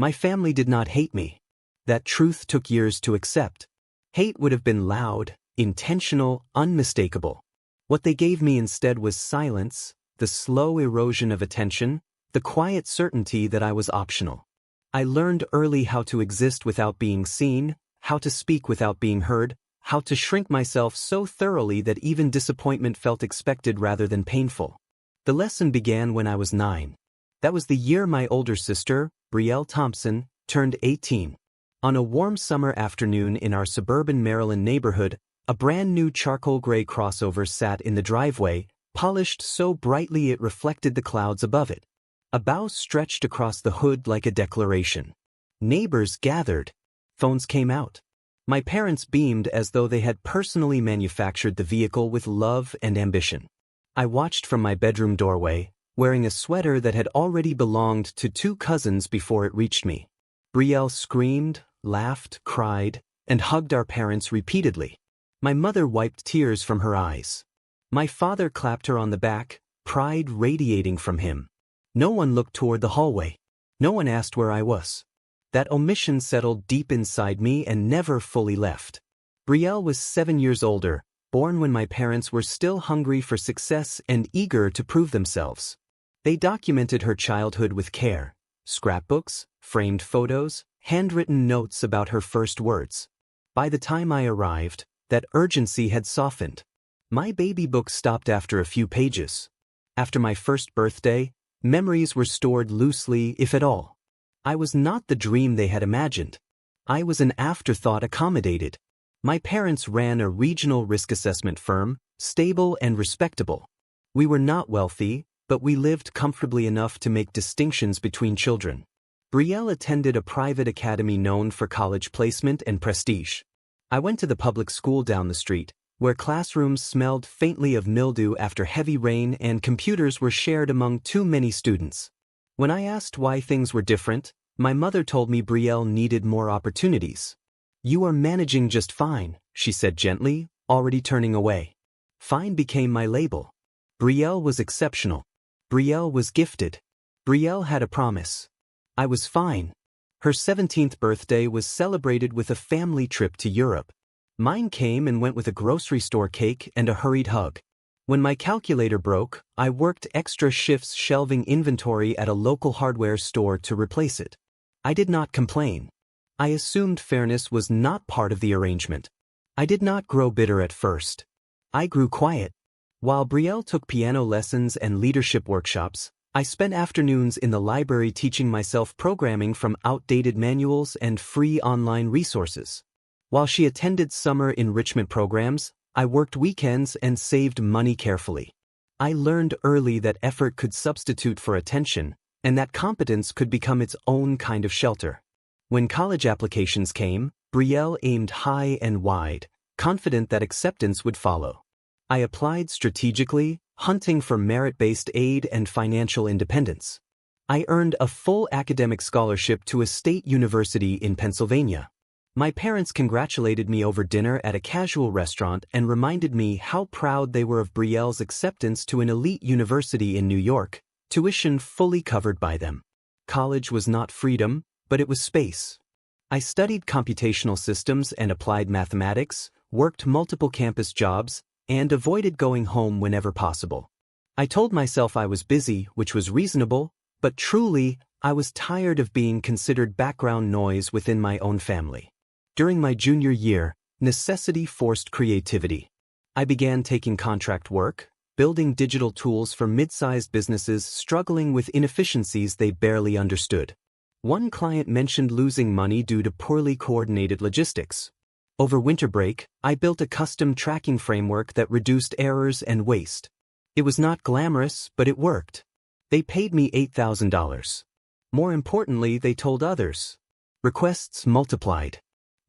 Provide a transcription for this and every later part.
My family did not hate me. That truth took years to accept. Hate would have been loud, intentional, unmistakable. What they gave me instead was silence, the slow erosion of attention, the quiet certainty that I was optional. I learned early how to exist without being seen, how to speak without being heard, how to shrink myself so thoroughly that even disappointment felt expected rather than painful. The lesson began when I was 9. That was the year my older sister, Brielle Thompson, turned 18. On a warm summer afternoon in our suburban Maryland neighborhood, a brand new charcoal gray crossover sat in the driveway, polished so brightly it reflected the clouds above it. A bow stretched across the hood like a declaration. Neighbors gathered. Phones came out. My parents beamed as though they had personally manufactured the vehicle with love and ambition. I watched from my bedroom doorway, wearing a sweater that had already belonged to 2 cousins before it reached me. Brielle screamed, laughed, cried, and hugged our parents repeatedly. My mother wiped tears from her eyes. My father clapped her on the back, pride radiating from him. No one looked toward the hallway. No one asked where I was. That omission settled deep inside me and never fully left. Brielle was 7 years older, born when my parents were still hungry for success and eager to prove themselves. They documented her childhood with care. Scrapbooks, framed photos, handwritten notes about her first words. By the time I arrived, that urgency had softened. My baby book stopped after a few pages. After my first birthday, memories were stored loosely, if at all. I was not the dream they had imagined. I was an afterthought accommodated. My parents ran a regional risk assessment firm, stable and respectable. We were not wealthy, but we lived comfortably enough to make distinctions between children. Brielle attended a private academy known for college placement and prestige. I went to the public school down the street, where classrooms smelled faintly of mildew after heavy rain and computers were shared among too many students. When I asked why things were different, my mother told me Brielle needed more opportunities. "You are managing just fine," she said gently, already turning away. Fine became my label. Brielle was exceptional. Brielle was gifted. Brielle had a promise. I was fine. Her 17th birthday was celebrated with a family trip to Europe. Mine came and went with a grocery store cake and a hurried hug. When my calculator broke, I worked extra shifts shelving inventory at a local hardware store to replace it. I did not complain. I assumed fairness was not part of the arrangement. I did not grow bitter at first. I grew quiet. While Brielle took piano lessons and leadership workshops, I spent afternoons in the library teaching myself programming from outdated manuals and free online resources. While she attended summer enrichment programs, I worked weekends and saved money carefully. I learned early that effort could substitute for attention, and that competence could become its own kind of shelter. When college applications came, Brielle aimed high and wide, confident that acceptance would follow. I applied strategically, hunting for merit-based aid and financial independence. I earned a full academic scholarship to a state university in Pennsylvania. My parents congratulated me over dinner at a casual restaurant and reminded me how proud they were of Brielle's acceptance to an elite university in New York, tuition fully covered by them. College was not freedom, but it was space. I studied computational systems and applied mathematics, worked multiple campus jobs, and avoided going home whenever possible. I told myself I was busy, which was reasonable, but truly, I was tired of being considered background noise within my own family. During my junior year, necessity forced creativity. I began taking contract work, building digital tools for mid-sized businesses struggling with inefficiencies they barely understood. One client mentioned losing money due to poorly coordinated logistics. Over winter break, I built a custom tracking framework that reduced errors and waste. It was not glamorous, but it worked. They paid me $8,000. More importantly, they told others. Requests multiplied.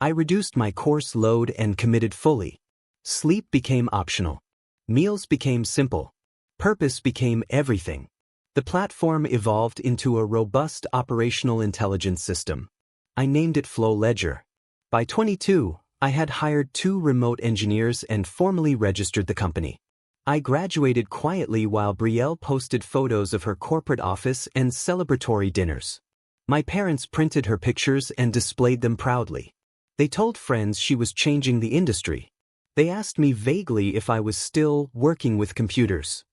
I reduced my course load and committed fully. Sleep became optional. Meals became simple. Purpose became everything. The platform evolved into a robust operational intelligence system. I named it Flow Ledger. By 22, I had hired 2 remote engineers and formally registered the company. I graduated quietly while Brielle posted photos of her corporate office and celebratory dinners. My parents printed her pictures and displayed them proudly. They told friends she was changing the industry. They asked me vaguely if I was still working with computers.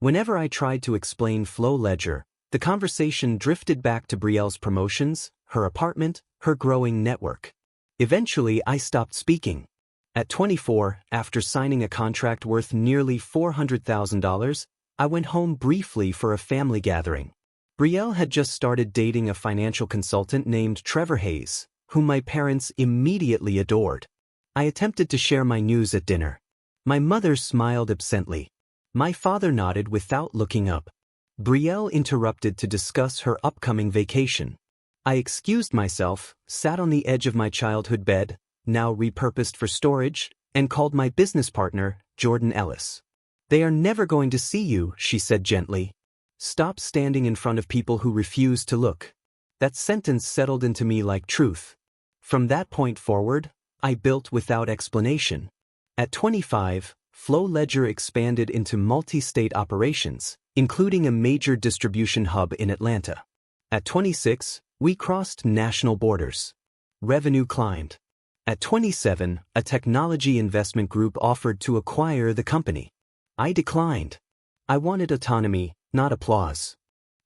Whenever I tried to explain Flow Ledger, the conversation drifted back to Brielle's promotions, her apartment, her growing network. Eventually, I stopped speaking. At 24, after signing a contract worth nearly $400,000, I went home briefly for a family gathering. Brielle had just started dating a financial consultant named Trevor Hayes, whom my parents immediately adored. I attempted to share my news at dinner. My mother smiled absently. My father nodded without looking up. Brielle interrupted to discuss her upcoming vacation. I excused myself, sat on the edge of my childhood bed, now repurposed for storage, and called my business partner, Jordan Ellis. "They are never going to see you," she said gently. "Stop standing in front of people who refuse to look." That sentence settled into me like truth. From that point forward, I built without explanation. At 25, Flow Ledger expanded into multi-state operations, including a major distribution hub in Atlanta. At 26, we crossed national borders. Revenue climbed. At 27, a technology investment group offered to acquire the company. I declined. I wanted autonomy, not applause.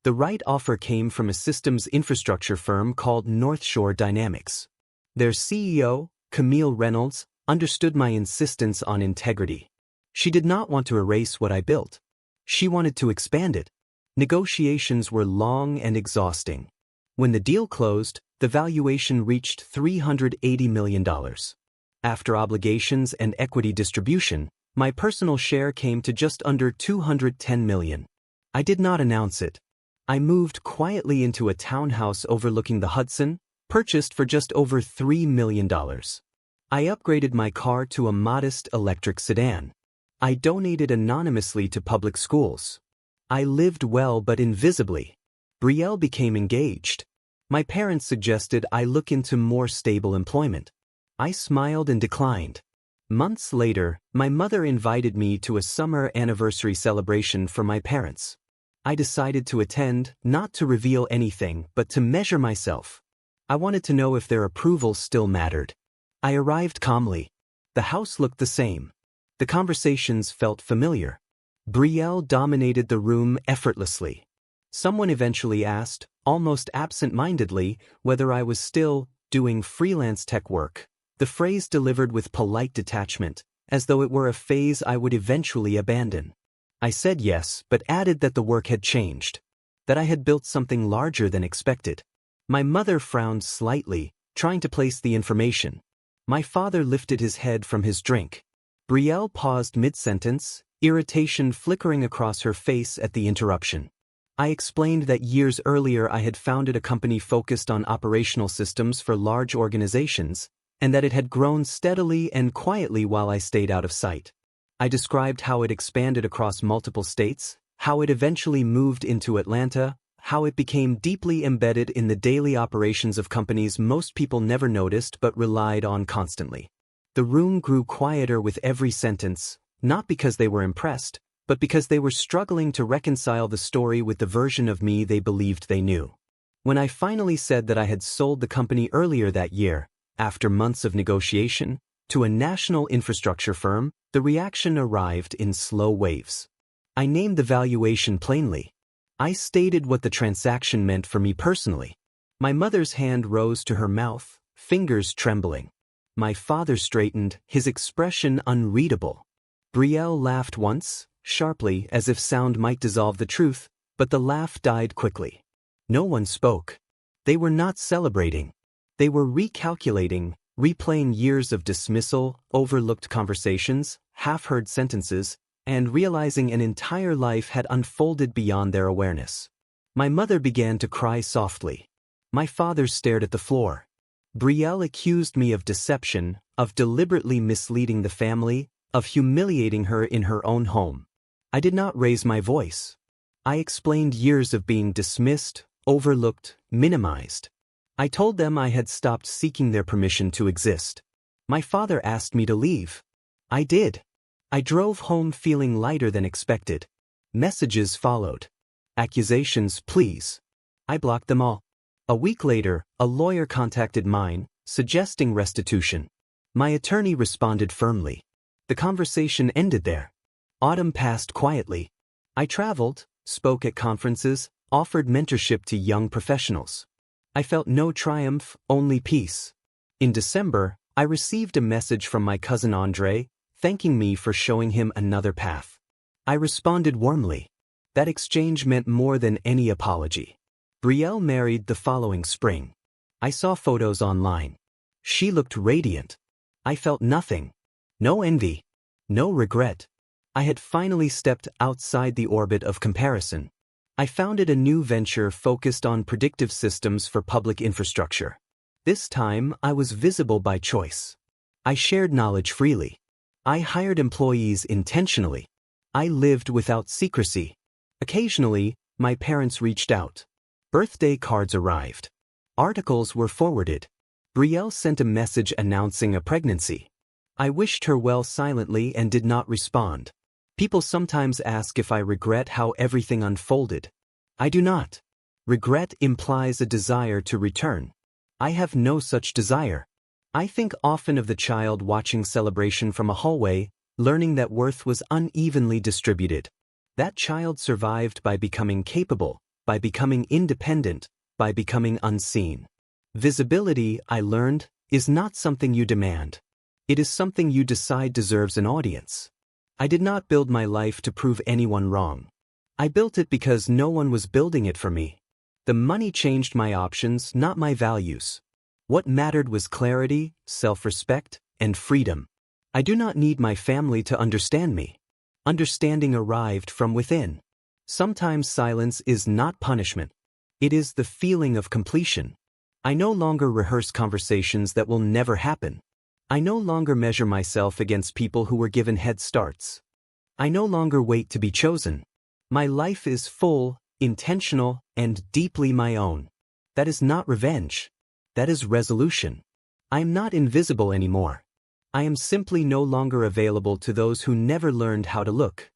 The right offer came from a systems infrastructure firm called North Shore Dynamics. Their CEO, Camille Reynolds, understood my insistence on integrity. She did not want to erase what I built. She wanted to expand it. Negotiations were long and exhausting. When the deal closed, the valuation reached $380 million. After obligations and equity distribution, my personal share came to just under $210 million. I did not announce it. I moved quietly into a townhouse overlooking the Hudson, purchased for just over $3 million. I upgraded my car to a modest electric sedan. I donated anonymously to public schools. I lived well but invisibly. Brielle became engaged. My parents suggested I look into more stable employment. I smiled and declined. Months later, my mother invited me to a summer anniversary celebration for my parents. I decided to attend, not to reveal anything, but to measure myself. I wanted to know if their approval still mattered. I arrived calmly. The house looked the same. The conversations felt familiar. Brielle dominated the room effortlessly. Someone eventually asked, almost absent-mindedly, whether I was still doing freelance tech work. The phrase delivered with polite detachment, as though it were a phase I would eventually abandon. I said yes, but added that the work had changed, that I had built something larger than expected. My mother frowned slightly, trying to place the information. My father lifted his head from his drink. Brielle paused mid-sentence, irritation flickering across her face at the interruption. I explained that years earlier I had founded a company focused on operational systems for large organizations, and that it had grown steadily and quietly while I stayed out of sight. I described how it expanded across multiple states, how it eventually moved into Atlanta, how it became deeply embedded in the daily operations of companies most people never noticed but relied on constantly. The room grew quieter with every sentence, not because they were impressed, but because they were struggling to reconcile the story with the version of me they believed they knew. When I finally said that I had sold the company earlier that year, after months of negotiation, to a national infrastructure firm, the reaction arrived in slow waves. I named the valuation plainly. I stated what the transaction meant for me personally. My mother's hand rose to her mouth, fingers trembling. My father straightened, his expression unreadable. Brielle laughed once, sharply, as if sound might dissolve the truth, but the laugh died quickly. No one spoke. They were not celebrating. They were recalculating, replaying years of dismissal, overlooked conversations, half-heard sentences, and realizing an entire life had unfolded beyond their awareness. My mother began to cry softly. My father stared at the floor. Brielle accused me of deception, of deliberately misleading the family, of humiliating her in her own home. I did not raise my voice. I explained years of being dismissed, overlooked, minimized. I told them I had stopped seeking their permission to exist. My father asked me to leave. I did. I drove home feeling lighter than expected. Messages followed. Accusations, please. I blocked them all. A week later, a lawyer contacted mine, suggesting restitution. My attorney responded firmly. The conversation ended there. Autumn passed quietly. I traveled, spoke at conferences, offered mentorship to young professionals. I felt no triumph, only peace. In December, I received a message from my cousin Andre, thanking me for showing him another path. I responded warmly. That exchange meant more than any apology. Brielle married the following spring. I saw photos online. She looked radiant. I felt nothing. No envy. No regret. I had finally stepped outside the orbit of comparison. I founded a new venture focused on predictive systems for public infrastructure. This time, I was visible by choice. I shared knowledge freely. I hired employees intentionally. I lived without secrecy. Occasionally, my parents reached out. Birthday cards arrived. Articles were forwarded. Brielle sent a message announcing a pregnancy. I wished her well silently and did not respond. People sometimes ask if I regret how everything unfolded. I do not. Regret implies a desire to return. I have no such desire. I think often of the child watching celebration from a hallway, learning that worth was unevenly distributed. That child survived by becoming capable, by becoming independent, by becoming unseen. Visibility, I learned, is not something you demand. It is something you decide deserves an audience. I did not build my life to prove anyone wrong. I built it because no one was building it for me. The money changed my options, not my values. What mattered was clarity, self-respect, and freedom. I do not need my family to understand me. Understanding arrived from within. Sometimes silence is not punishment. It is the feeling of completion. I no longer rehearse conversations that will never happen. I no longer measure myself against people who were given head starts. I no longer wait to be chosen. My life is full, intentional, and deeply my own. That is not revenge. That is resolution. I am not invisible anymore. I am simply no longer available to those who never learned how to look.